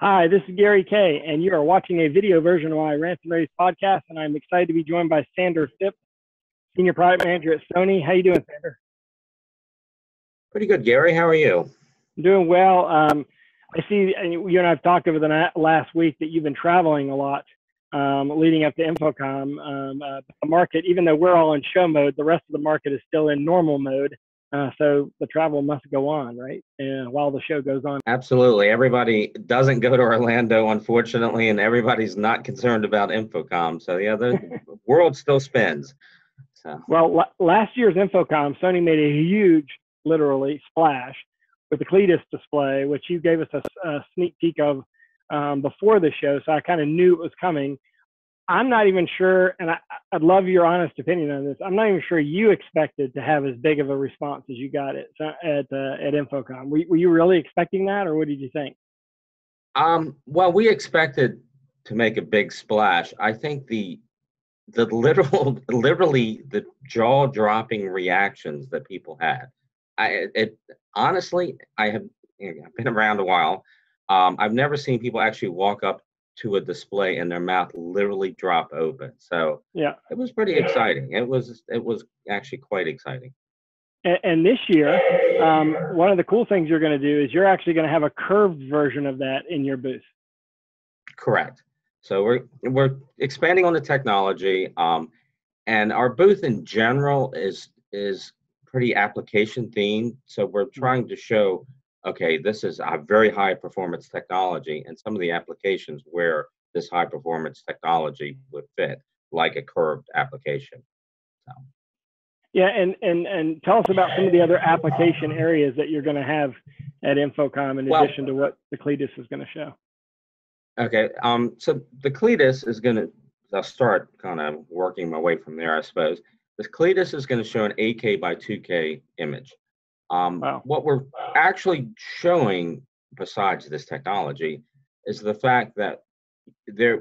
Hi, this is Gary Kay, and you are watching a video version of my Rants and Raves podcast, and I'm excited to be joined by Sander Phipps, Senior Product Manager at Sony. How you doing, Sander? Pretty good, Gary. How are you? I'm doing well. I see you and I've talked over the last week that you've been traveling a lot leading up to InfoComm. The market, even though we're all in show mode, the rest of the market is still in normal mode. So the travel must go on, right? While the show goes on. Absolutely. Everybody doesn't go to Orlando, unfortunately, and everybody's not concerned about InfoComm. So yeah, the world still spins. So. Well, last year's InfoComm, Sony made a huge, literally, splash with the Cletus display, which you gave us a sneak peek of before the show. So I kind of knew it was coming. I'm not even sure, and I'd love your honest opinion on this. I'm not even sure you expected to have as big of a response as you got at InfoComm. Were you really expecting that, or what did you think? Well, we expected to make a big splash. I think the literally the jaw-dropping reactions that people had. Honestly, I've been around a while. I've never seen people actually walk up to a display and their mouth literally drop open. So yeah, it was pretty exciting. It was actually quite exciting. And this year, one of the cool things you're going to do is you're actually going to have a curved version of that in your booth. Correct. So we're expanding on the technology, and our booth in general is pretty application themed. So we're trying to show, okay, this is a very high performance technology, and some of the applications where this high performance technology would fit, like a curved application. So. Yeah, and tell us about some of the other application areas that you're going to have at InfoComm in addition to what the Cletus is going to show. Okay, so the Cletus is going to, I'll start kind of working my way from there, I suppose. The Cletus is going to show an 8K by 2K image. Wow. What we're actually showing, besides this technology, is the fact that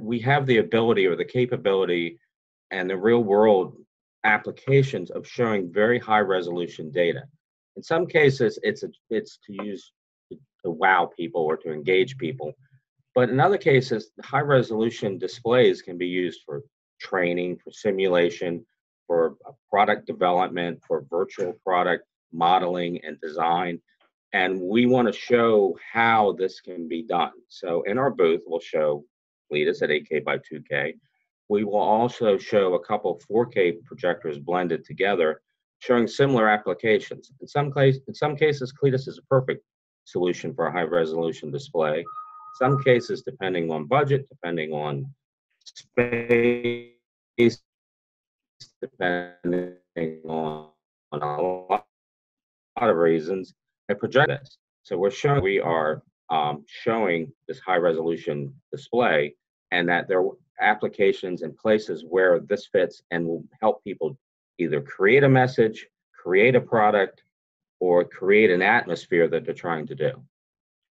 we have the ability or the capability and the real world applications of showing very high resolution data. In some cases, it's to use to wow people or to engage people. But in other cases, high resolution displays can be used for training, for simulation, for product development, for virtual product modeling and design. And we want to show how this can be done. So in our booth, we'll show Cletus at 8K by 2K. We will also show a couple 4K projectors blended together, showing similar applications. In some cases, Cletus is a perfect solution for a high resolution display. Some cases, depending on budget, depending on space, depending on a lot of reasons, a projector. So we are showing this high resolution display, and that there are applications and places where this fits and will help people either create a message, create a product, or create an atmosphere that they're trying to do.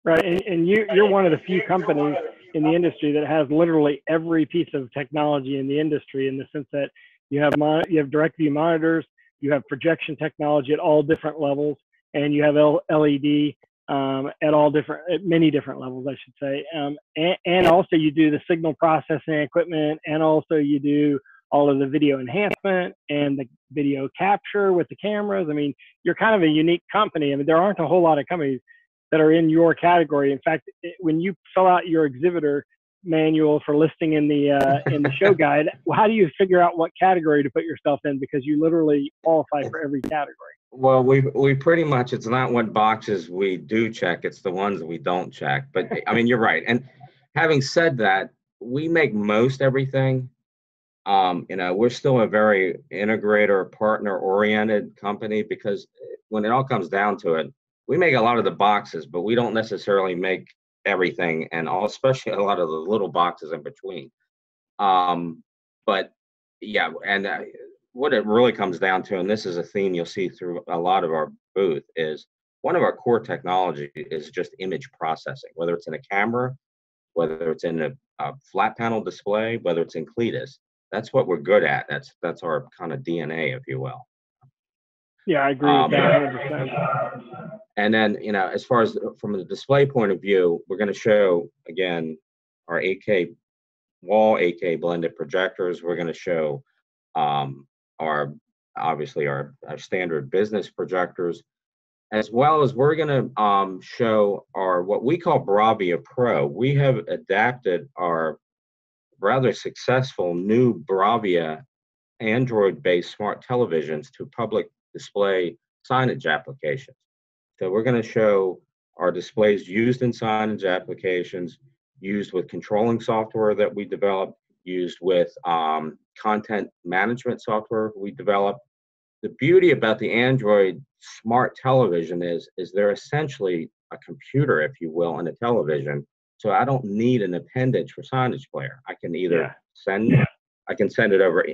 Right, and you're one of the few companies in the industry that has literally every piece of technology in the industry, in the sense that you have direct view monitors, you have projection technology at all different levels, and you have LED at many different levels, I should say. And also you do the signal processing equipment, and also you do all of the video enhancement and the video capture with the cameras. I mean, you're kind of a unique company. I mean, there aren't a whole lot of companies that are in your category. In fact, when you fill out your exhibitor manual for listing in the show guide, how do you figure out what category to put yourself in? Because you literally qualify for every category. Well, we pretty much, it's not what boxes we do check, it's the ones we don't check. But I mean, you're right. And having said that, we make most everything. We're still a very integrator, partner oriented company, because when it all comes down to it, we make a lot of the boxes, but we don't necessarily make everything, and especially a lot of the little boxes in between. But yeah, and what it really comes down to, and this is a theme you'll see through a lot of our booth, is one of our core technology is just image processing, whether it's in a camera, whether it's in a flat panel display, whether it's in Cletus. That's what we're good at. That's our kind of DNA, if you will. Yeah, I agree with that 100%. And then, as far as from the display point of view, we're going to show again our 8K wall 8K blended projectors. We're going to show our obviously our standard business projectors, as well as we're going to show our what we call Bravia Pro. We have adapted our rather successful new Bravia Android-based smart televisions to public display signage applications. So we're going to show our displays used in signage applications, used with controlling software that we developed, used with content management software we developed. The beauty about the Android smart television is they're essentially a computer, if you will, on a television. So I don't need an appendage for signage player. I can either send it over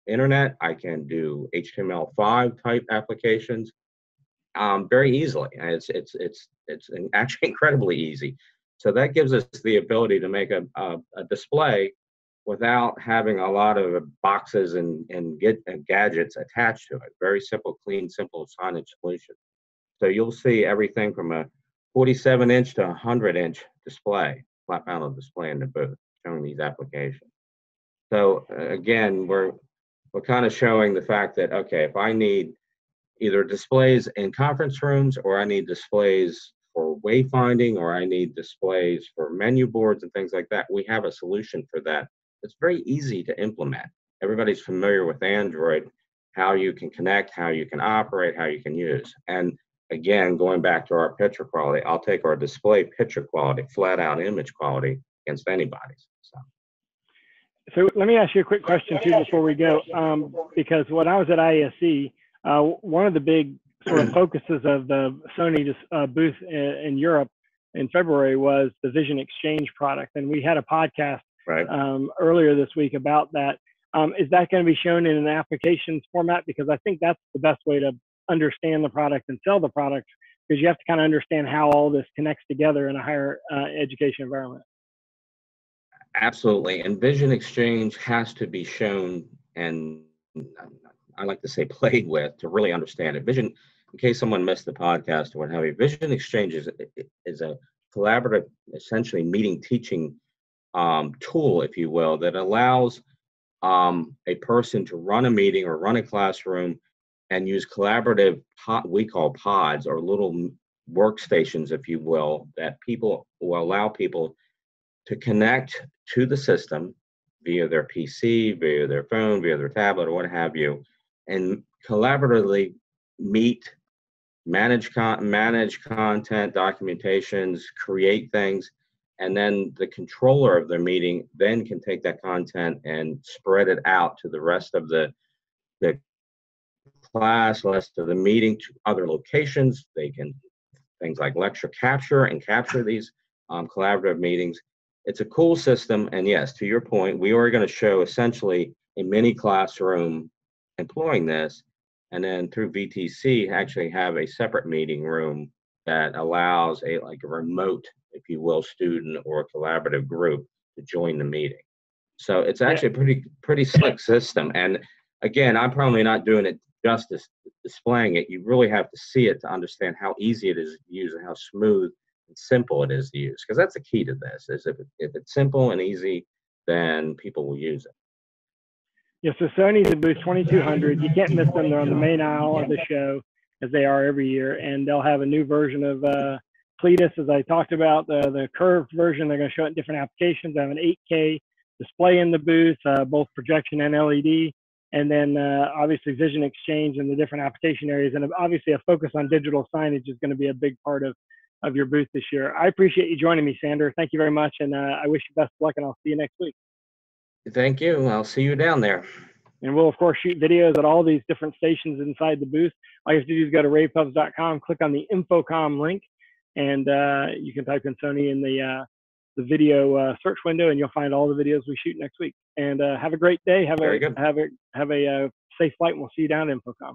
internet. I can do HTML5 type applications very easily. And it's actually incredibly easy. So that gives us the ability to make a display without having a lot of boxes and gadgets attached to it. Very simple, clean, simple signage solution. So you'll see everything from a 47-inch to 100-inch display, flat panel display in the booth, showing these applications. So again, we're kind of showing the fact that, okay, if I need either displays in conference rooms, or I need displays for wayfinding, or I need displays for menu boards and things like that, we have a solution for that. It's very easy to implement. Everybody's familiar with Android, how you can connect, how you can operate, how you can use. And again, going back to our picture quality, I'll take our display picture quality, flat out image quality against anybody's. So let me ask you a quick question too before we go, because when I was at ISE, one of the big sort of focuses of the Sony booth in Europe in February was the Vision Exchange product, and we had a podcast earlier this week about that. Is that going to be shown in an applications format? Because I think that's the best way to understand the product and sell the product, because you have to kind of understand how all this connects together in a higher education environment. Absolutely, and Vision Exchange has to be shown, and I like to say played with, to really understand it. Vision, in case someone missed the podcast or what have you, Vision Exchange is a collaborative, essentially meeting teaching tool, if you will, that allows a person to run a meeting or run a classroom and use collaborative, we call pods, or little workstations, if you will, that people will allow people to connect to the system via their PC, via their phone, via their tablet, or what have you, and collaboratively meet, manage content, documentations, create things, and then the controller of their meeting then can take that content and spread it out to the rest of the class, rest of the meeting, to other locations. They can things like lecture capture and capture these collaborative meetings. It's a cool system, and yes, to your point, we are going to show essentially a mini classroom employing this, and then through VTC actually have a separate meeting room that allows a remote, if you will, student or collaborative group to join the meeting. So it's actually a pretty slick system. And again, I'm probably not doing it justice displaying it. You really have to see it to understand how easy it is to use and how smooth and simple it is to use, because that's the key to this. Is if it's simple and easy, then people will use it. Yeah, so Sony's at booth 2200. You can't miss them. They're on the main aisle of the show, as they are every year, and they'll have a new version of Cletus, as I talked about, the curved version. They're going to show it in different applications. They have an 8K display in the booth, both projection and LED, and then obviously Vision Exchange and the different application areas, and obviously a focus on digital signage is going to be a big part of your booth this year. I appreciate you joining me, Sander. Thank you very much, and I wish you best of luck, and I'll see you next week. Thank you. I'll see you down there. And we'll, of course, shoot videos at all these different stations inside the booth. All you have to do is go to ravepubs.com, click on the InfoComm link, and you can type in Sony in the video search window, and you'll find all the videos we shoot next week. And have a great day. Have a safe flight, and we'll see you down at InfoComm.